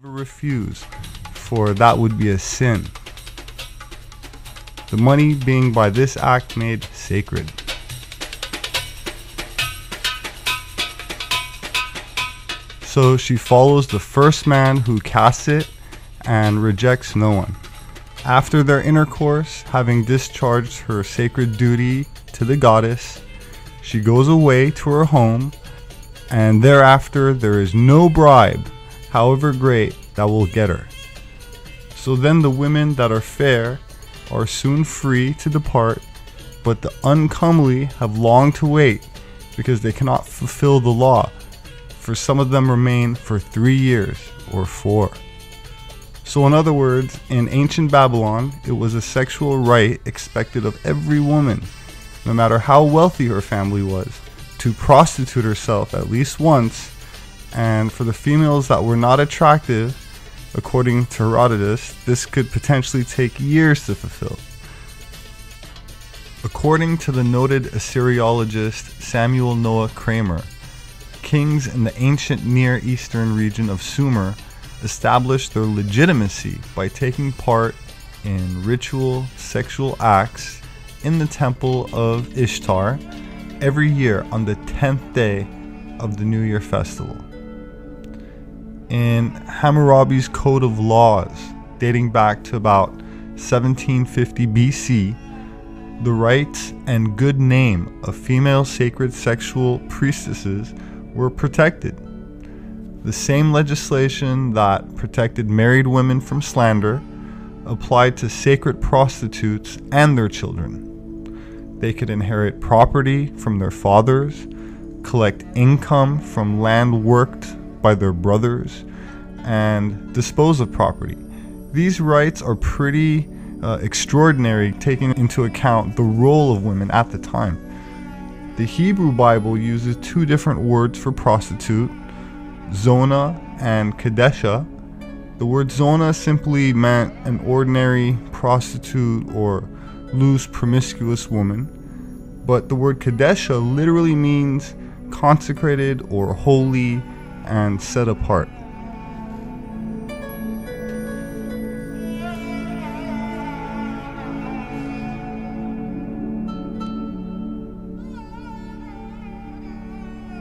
refuse, for that would be a sin. The money being by this act made sacred. So she follows the first man who casts it and rejects no one. After their intercourse, having discharged her sacred duty to the goddess, she goes away to her home, and thereafter there is no bribe, however great, that will get her. So then the women that are fair are soon free to depart, but the uncomely have long to wait, because they cannot fulfill the law, for some of them remain for 3 years or 4. So in other words, in ancient Babylon, it was a sexual right expected of every woman, no matter how wealthy her family was, to prostitute herself at least once, and for the females that were not attractive, according to Herodotus, this could potentially take years to fulfill. According to the noted Assyriologist Samuel Noah Kramer, kings in the ancient Near Eastern region of Sumer established their legitimacy by taking part in ritual sexual acts in the temple of Ishtar every year on the 10th day of the New Year festival. In Hammurabi's Code of Laws, dating back to about 1750 BC, the rights and good name of female sacred sexual priestesses were protected. The same legislation that protected married women from slander applied to sacred prostitutes and their children. They could inherit property from their fathers, collect income from land worked by their brothers, and dispose of property. These rights are pretty extraordinary, taking into account the role of women at the time. The Hebrew Bible uses 2 different words for prostitute, Zona and Kadesha. The word Zona simply meant an ordinary prostitute or loose promiscuous woman, but the word Kadesha literally means consecrated or holy and set apart.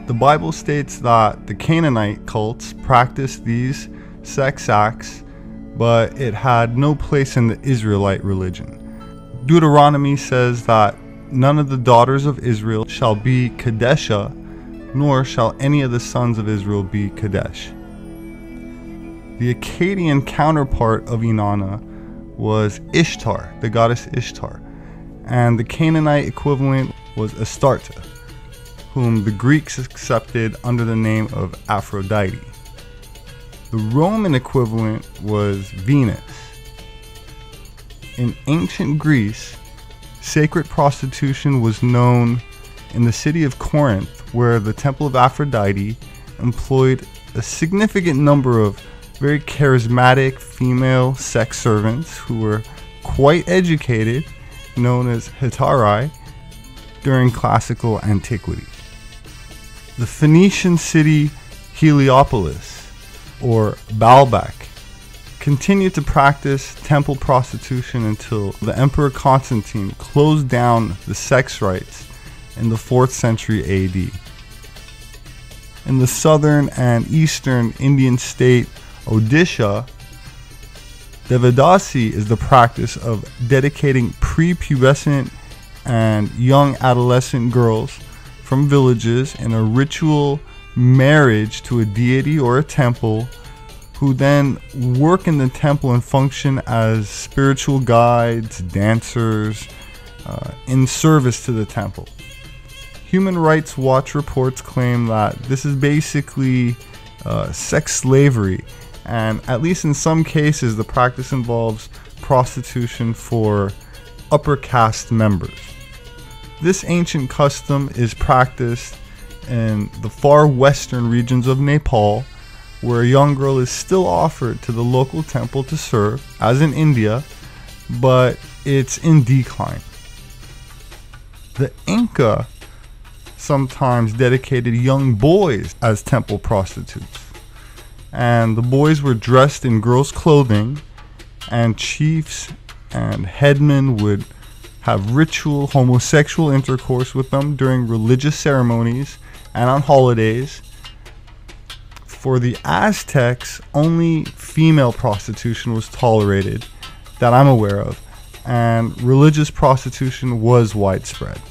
The Bible states that the Canaanite cults practiced these sex acts, but it had no place in the Israelite religion. Deuteronomy says that none of the daughters of Israel shall be Kadesha, nor shall any of the sons of Israel be Kadesh. The Akkadian counterpart of Inanna was Ishtar, the goddess Ishtar, and the Canaanite equivalent was Astarte, whom the Greeks accepted under the name of Aphrodite. The Roman equivalent was Venus. In ancient Greece, sacred prostitution was known in the city of Corinth, where the temple of Aphrodite employed a significant number of very charismatic female sex servants who were quite educated, known as hetairai, during classical antiquity. The Phoenician city Heliopolis, or Baalbek, continued to practice temple prostitution until the Emperor Constantine closed down the sex rights in the 4th century AD. In the southern and eastern Indian state Odisha, Devadasi is the practice of dedicating prepubescent and young adolescent girls from villages in a ritual marriage to a deity or a temple, who then work in the temple and function as spiritual guides, dancers, in service to the temple. Human Rights Watch reports claim that this is basically sex slavery, and at least in some cases the practice involves prostitution for upper caste members. This ancient custom is practiced in the far western regions of Nepal, where a young girl is still offered to the local temple to serve, as in India, but it's in decline. The Inca sometimes dedicated young boys as temple prostitutes, and the boys were dressed in girls' clothing, and chiefs and headmen would have ritual homosexual intercourse with them during religious ceremonies and on holidays. For the Aztecs, only female prostitution was tolerated that I'm aware of, and religious prostitution was widespread.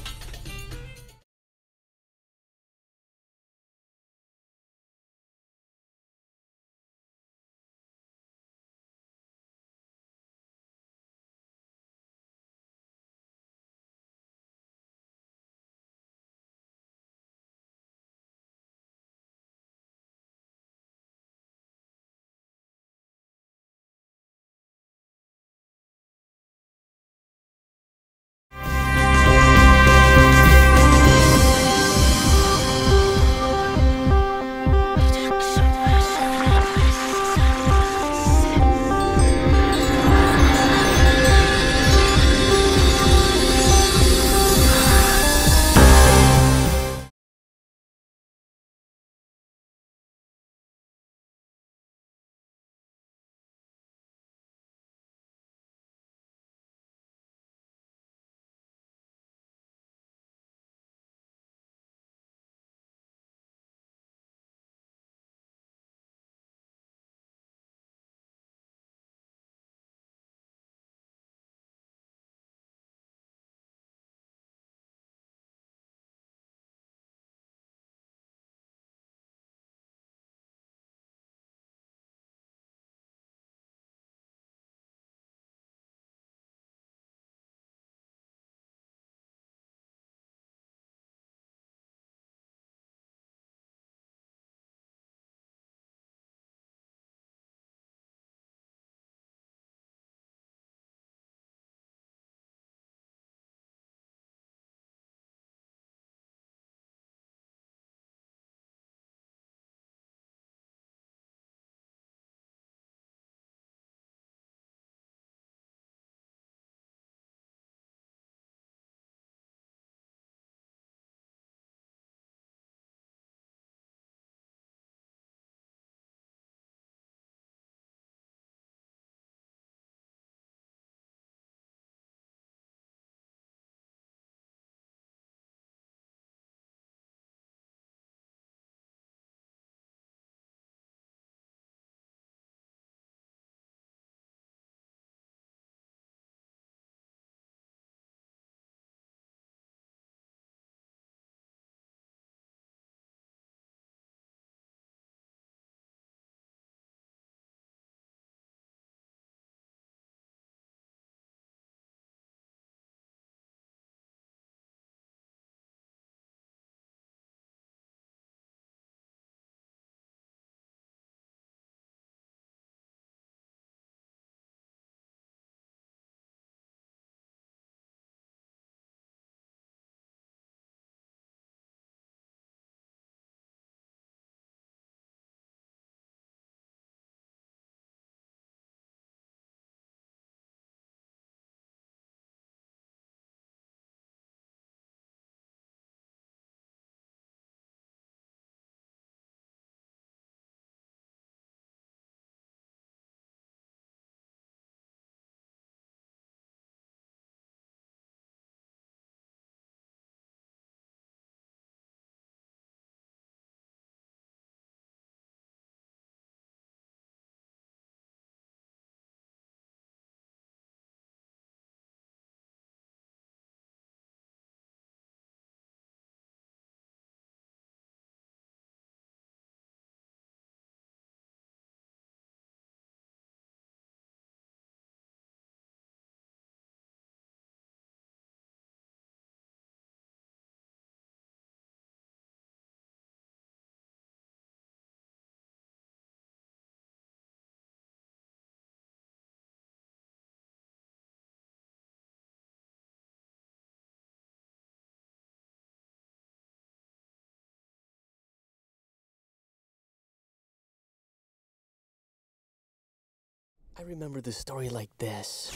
I remember the story like this.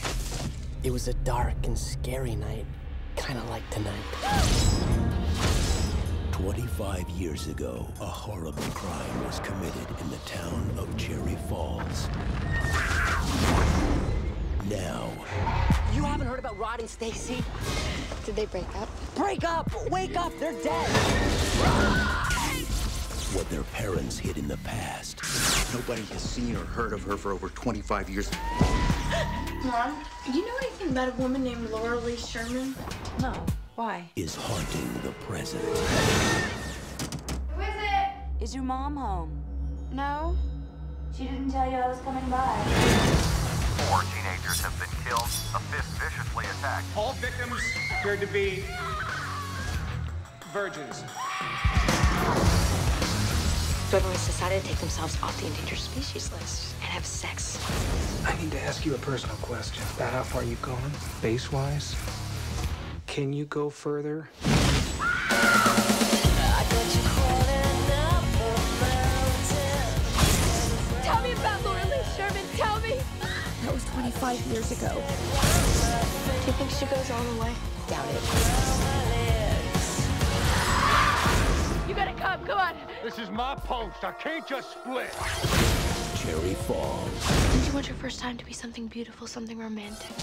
It was a dark and scary night, kind of like tonight. 25 years ago, a horrible crime was committed in the town of Cherry Falls. Now, You haven't heard about Rod and Stacy? Did they break up? Break up! Wake up! They're dead! what their parents hid in the past Nobody has seen or heard of her for over 25 years. Mom, do you know anything about a woman named Laura Lee Sherman? No. Why? is haunting the present. Who is it? Is your mom home? No. She didn't tell you I was coming by. 4 teenagers have been killed, a 5th viciously attacked. All victims appeared to be virgins. Everyone's decided to take themselves off the endangered species list and have sex. I need to ask you a personal question about how far you've gone, base-wise. Can you go further? Tell me about Laura Lee Sherman. Tell me. That was 25 years ago. Do you think she goes all the way? Doubt it. You gotta come. Come on. This is my post. I can't just split. Cherry Falls. Don't you want your first time to be something beautiful, something romantic?